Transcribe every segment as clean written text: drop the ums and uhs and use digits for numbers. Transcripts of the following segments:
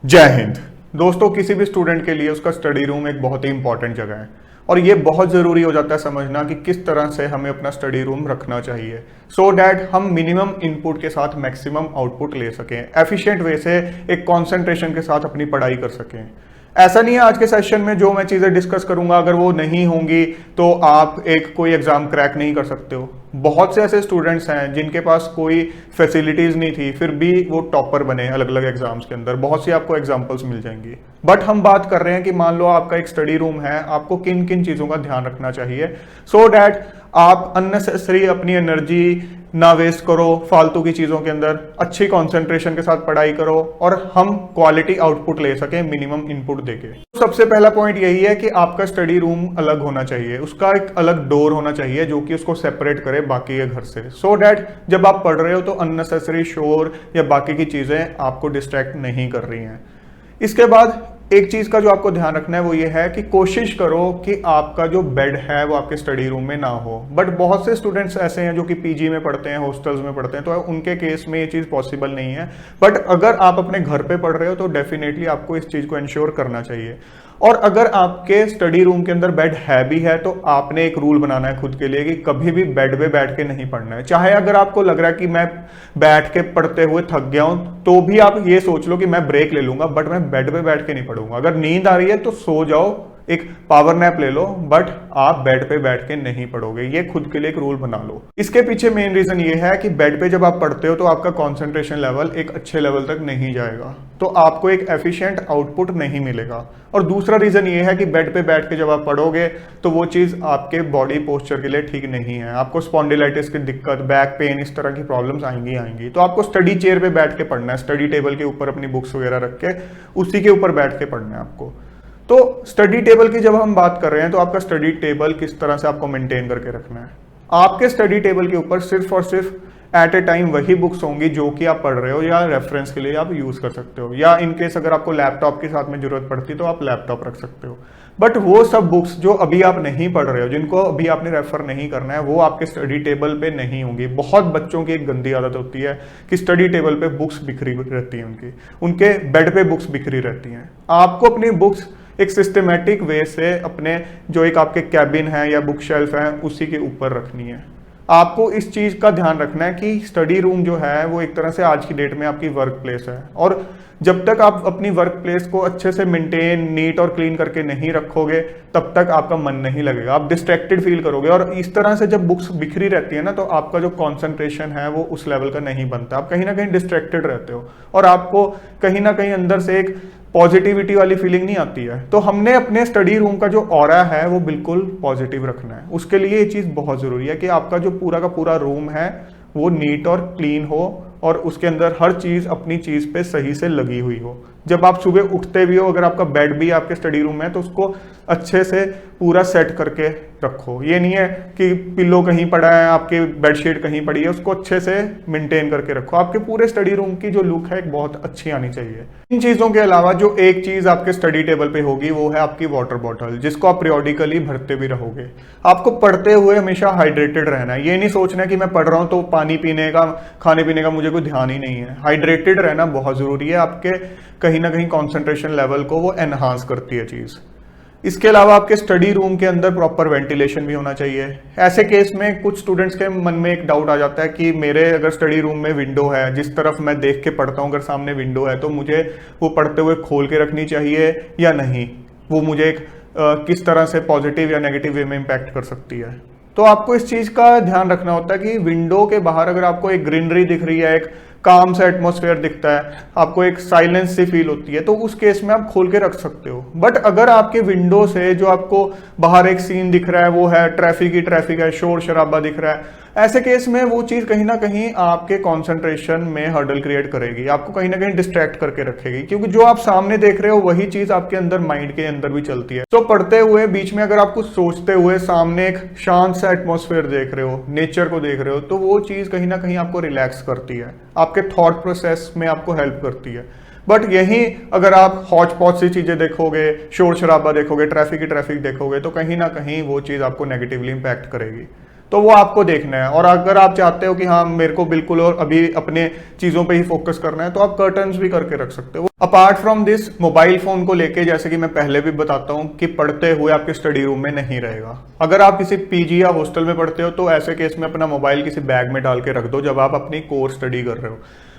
जय हिंद। दोस्तों, किसी भी स्टूडेंट के लिए उसका स्टडी रूम एक बहुत ही इंपॉर्टेंट जगह है और ये बहुत ज़रूरी हो जाता है समझना कि किस तरह से हमें अपना स्टडी रूम रखना चाहिए सो डैट हम मिनिमम इनपुट के साथ मैक्सिमम आउटपुट ले सकें, एफिशिएंट वे से एक कंसंट्रेशन के साथ अपनी पढ़ाई कर सकें। ऐसा नहीं है आज के सेशन में जो मैं चीज़ें डिस्कस करूंगा अगर वो नहीं होंगी तो आप एक कोई एग्जाम क्रैक नहीं कर सकते हो। बहुत से ऐसे स्टूडेंट्स हैं जिनके पास कोई फैसिलिटीज नहीं थी फिर भी वो टॉपर बने अलग अलग एग्जाम्स के अंदर। बहुत सी आपको एग्जांपल्स मिल जाएंगी। बट हम बात कर रहे हैं कि मान लो आपका एक स्टडी रूम है, आपको किन किन चीज़ों का ध्यान रखना चाहिए सो डैट आप अननेसेसरी अपनी एनर्जी ना वेस्ट करो फालतू की चीज़ों के अंदर, अच्छी कंसंट्रेशन के साथ पढ़ाई करो और हम क्वालिटी आउटपुट ले सकें मिनिमम इनपुट देके। तो सबसे पहला पॉइंट यही है कि आपका स्टडी रूम अलग होना चाहिए, उसका एक अलग डोर होना चाहिए जो कि उसको सेपरेट करे बाकी के घर से, सो डैट जब आप पढ़ रहे हो तो अननेसेसरी शोर या बाकी की चीज़ें आपको डिस्ट्रैक्ट नहीं कर रही हैं। इसके बाद एक चीज का जो आपको ध्यान रखना है वो ये है कि कोशिश करो कि आपका जो बेड है वो आपके स्टडी रूम में ना हो। बट बहुत से स्टूडेंट्स ऐसे हैं जो कि पीजी में पढ़ते हैं, हॉस्टल्स में पढ़ते हैं, तो उनके केस में ये चीज पॉसिबल नहीं है। बट अगर आप अपने घर पे पढ़ रहे हो तो डेफिनेटली आपको इस चीज को इंश्योर करना चाहिए। और अगर आपके स्टडी रूम के अंदर बेड है भी है तो आपने एक रूल बनाना है खुद के लिए कि कभी भी बेड पे बैठ के नहीं पढ़ना है। चाहे अगर आपको लग रहा है कि मैं बैठ के पढ़ते हुए थक गया हूं तो भी आप ये सोच लो कि मैं ब्रेक ले लूंगा बट मैं बेड पे बैठ के नहीं पढ़ूंगा। अगर नींद आ रही है तो सो जाओ, एक पावर नैप ले लो, बट आप बेड पे बैठ के नहीं पढ़ोगे। ये खुद के लिए एक रूल बना लो। इसके पीछे मेन रीजन ये है कि बेड पे जब आप पढ़ते हो तो आपका कंसंट्रेशन लेवल एक अच्छे लेवल तक नहीं जाएगा, तो आपको एक एफिशिएंट आउटपुट नहीं मिलेगा। और दूसरा रीजन ये है कि बेड पे बैठ के जब आप पढ़ोगे तो वो चीज आपके बॉडी पोस्चर के लिए ठीक नहीं है। आपको स्पॉन्डिलाइटिस की दिक्कत, बैक पेन, इस तरह की प्रॉब्लम्स आएंगी। तो आपको स्टडी चेयर पे बैठ के पढ़ना है, स्टडी टेबल के ऊपर अपनी बुक्स वगैरह रख के उसी के ऊपर बैठ के पढ़ना है आपको। तो स्टडी टेबल की जब हम बात कर रहे हैं तो आपका स्टडी टेबल किस तरह से आपको मेंटेन करके रखना है। आपके स्टडी टेबल के ऊपर सिर्फ और सिर्फ एट ए टाइम वही बुक्स होंगी जो कि आप पढ़ रहे हो या रेफरेंस के लिए आप यूज कर सकते हो, या इनकेस अगर आपको लैपटॉप के साथ में जरूरत पड़ती तो आप लैपटॉप रख सकते हो। बट वो सब बुक्स जो अभी आप नहीं पढ़ रहे हो, जिनको अभी आपने रेफर नहीं करना है, वो आपके स्टडी टेबल पे नहीं होंगी। बहुत बच्चों की एक गंदी आदत होती है कि स्टडी टेबल पे बुक्स बिखरी रहती हैं, उनके बेड पे बुक्स बिखरी रहती हैं। आपको अपनी बुक्स एक सिस्टमेटिक वे से अपने जो एक आपके कैबिन है या बुक शेल्फ है उसी के ऊपर रखनी है। आपको इस चीज का ध्यान रखना है कि स्टडी रूम जो है वो एक तरह से आज की डेट में आपकी वर्क प्लेस है, और जब तक आप अपनी वर्क प्लेस को अच्छे से मेंटेन, नीट और क्लीन करके नहीं रखोगे तब तक आपका मन नहीं लगेगा, आप डिस्ट्रैक्टेड फील करोगे। और इस तरह से जब बुक्स बिखरी रहती है ना तो आपका जो कंसंट्रेशन है वो उस लेवल का नहीं बनता, आप कहीं ना कहीं डिस्ट्रैक्टेड रहते हो और आपको कहीं ना कहीं अंदर से एक पॉजिटिविटी वाली फीलिंग नहीं आती है। तो हमने अपने स्टडी रूम का जो ऑरा है वो बिल्कुल पॉजिटिव रखना है। उसके लिए ये चीज़ बहुत ज़रूरी है कि आपका जो पूरा का पूरा रूम है वो नीट और क्लीन हो और उसके अंदर हर चीज़ अपनी चीज़ पे सही से लगी हुई हो। जब आप सुबह उठते भी हो, अगर आपका बेड भी आपके स्टडी रूम में है तो उसको अच्छे से पूरा सेट करके रखो। ये नहीं है कि पिल्लो कहीं पड़ा है, आपकी बेडशीट कहीं पड़ी है, उसको अच्छे से मेंटेन करके रखो। आपके पूरे स्टडी रूम की जो लुक है एक बहुत अच्छी आनी चाहिए। इन चीज़ों के अलावा जो एक चीज़ आपके स्टडी टेबल पे होगी वो है आपकी वाटर बॉटल, जिसको आप पीरियोडिकली भरते भी रहोगे। आपको पढ़ते हुए हमेशा हाइड्रेटेड रहना है। ये नहीं सोचना कि मैं पढ़ रहा हूँ तो पानी पीने का, खाने पीने का मुझे कोई ध्यान ही नहीं है। हाइड्रेटेड रहना बहुत ज़रूरी है, आपके कहीं ना कहीं कॉन्सेंट्रेशन लेवल को वो एनहांस करती है चीज़। इसके अलावा आपके स्टडी रूम के अंदर प्रॉपर वेंटिलेशन भी होना चाहिए। ऐसे केस में कुछ स्टूडेंट्स के मन में एक डाउट आ जाता है कि मेरे अगर स्टडी रूम में विंडो है, जिस तरफ मैं देख के पढ़ता हूँ, अगर सामने विंडो है तो मुझे वो पढ़ते हुए खोल के रखनी चाहिए या नहीं, वो मुझे एक किस तरह से पॉजिटिव या नेगेटिव वे में इम्पैक्ट कर सकती है। तो आपको इस चीज़ का ध्यान रखना होता है कि विंडो के बाहर अगर आपको एक ग्रीनरी दिख रही है, एक काम सा एटमॉस्फेयर दिखता है, आपको एक साइलेंस सी फील होती है, तो उस केस में आप खोल के रख सकते हो। बट अगर आपके विंडो से जो आपको बाहर एक सीन दिख रहा है वो है ट्रैफिक है, शोर शराबा दिख रहा है, ऐसे केस में वो चीज़ कहीं ना कहीं आपके कंसंट्रेशन में हर्डल क्रिएट करेगी, आपको कहीं ना कहीं डिस्ट्रैक्ट करके रखेगी, क्योंकि जो आप सामने देख रहे हो वही चीज़ आपके अंदर माइंड के अंदर भी चलती है। तो पढ़ते हुए बीच में अगर आप कुछ सोचते हुए सामने एक शांत सा एटमॉस्फेयर देख रहे हो, नेचर को देख रहे हो, तो वो चीज़ कहीं ना कहीं आपको रिलैक्स करती है, आपके थॉट प्रोसेस में आपको हेल्प करती है। बट यही अगर आप हॉच पॉच सी चीज़ें देखोगे, शोर शराबा देखोगे, ट्रैफिक देखोगे, तो कहीं ना कहीं वो चीज़ आपको नेगेटिवली इम्पैक्ट करेगी। तो वो आपको देखना है। और अगर आप चाहते हो कि हाँ मेरे को बिल्कुल और अभी अपने चीजों पे ही फोकस करना है, तो आप कर्टन्स भी करके रख सकते हो। Apart from this, mobile phone को लेके जैसे कि मैं पहले भी बताता हूँ कि पढ़ते हुए आपके स्टडी रूम में नहीं रहेगा। अगर आप किसी पीजी या हॉस्टल में पढ़ते हो तो ऐसे केस में अपना मोबाइल किसी बैग में डाल के रख दो जब आप अपनी कोर स्टडी कर रहे हो।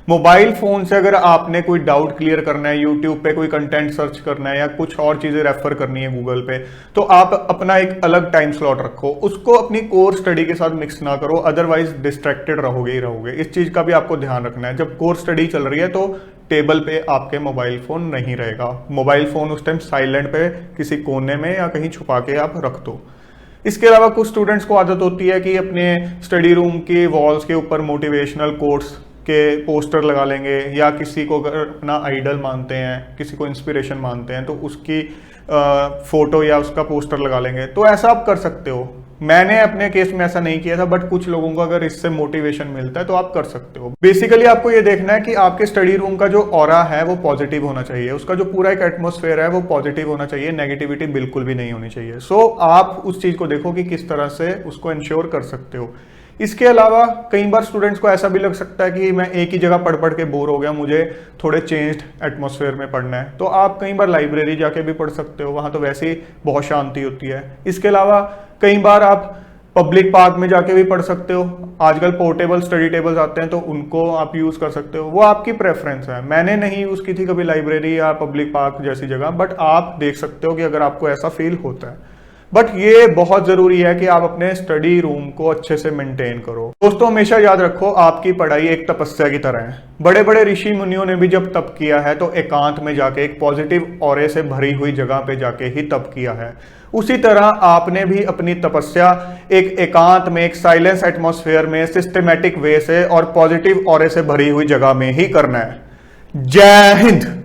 मोबाइल फोन से अगर आपने कोई डाउट क्लियर करना है, यूट्यूब पे कोई कंटेंट सर्च करना है या कुछ और चीजें रेफर करनी है गूगल पे, तो आप अपना एक अलग टाइम स्लॉट रखो, उसको अपनी कोर स्टडी के साथ मिक्स ना करो, अदरवाइज डिस्ट्रैक्टेड रहोगे ही रहोगे। इस चीज का भी आपको ध्यान रखना है। जब कोर स्टडी चल रही है तो टेबल पे आपके मोबाइल फोन नहीं रहेगा। मोबाइल फोन उस टाइम साइलेंट पे किसी कोने में या कहीं छुपा के आप रख दो। इसके अलावा कुछ स्टूडेंट्स को आदत होती है कि अपने स्टडी रूम के वॉल्स के ऊपर मोटिवेशनल कोट्स के पोस्टर लगा लेंगे, या किसी को अगर अपना आइडल मानते हैं, किसी को इंस्पिरेशन मानते हैं, तो उसकी फोटो या उसका पोस्टर लगा लेंगे। तो ऐसा आप कर सकते हो। मैंने अपने केस में ऐसा नहीं किया था, बट कुछ लोगों को अगर इससे मोटिवेशन मिलता है तो आप कर सकते हो। बेसिकली आपको ये देखना है कि आपके स्टडी रूम का जो ऑरा है वो पॉजिटिव होना चाहिए, उसका जो पूरा एक एटमॉस्फेयर है वो पॉजिटिव होना चाहिए, नेगेटिविटी बिल्कुल भी नहीं होनी चाहिए। सो आप उस चीज को देखो कि किस तरह से उसको इंश्योर कर सकते हो। इसके अलावा कई बार स्टूडेंट्स को ऐसा भी लग सकता है कि मैं एक ही जगह पढ़ पढ़ के बोर हो गया, मुझे थोड़े चेंज्ड एटमॉस्फेयर में पढ़ना है, तो आप कई बार लाइब्रेरी जाके भी पढ़ सकते हो, वहां तो वैसे ही बहुत शांति होती है। इसके अलावा कई बार आप पब्लिक पार्क में जाके भी पढ़ सकते हो। आजकल पोर्टेबल स्टडी टेबल्स आते हैं तो उनको आप यूज कर सकते हो, वो आपकी प्रेफरेंस है। मैंने नहीं यूज की थी कभी लाइब्रेरी या पब्लिक पार्क जैसी जगह, बट आप देख सकते हो कि अगर आपको ऐसा फील होता है। बट ये बहुत जरूरी है कि आप अपने स्टडी रूम को अच्छे से मेंटेन करो। दोस्तों हमेशा याद रखो, आपकी पढ़ाई एक तपस्या की तरह है। बड़े बड़े ऋषि मुनियों ने भी जब तप किया है तो एकांत में जाके, एक पॉजिटिव ऑरे से भरी हुई जगह पे जाके ही तप किया है। उसी तरह आपने भी अपनी तपस्या एक एकांत में, एक साइलेंस एटमॉस्फेयर में, सिस्टमेटिक वे से और पॉजिटिव ऑरे से भरी हुई जगह में ही करना है। जय हिंद।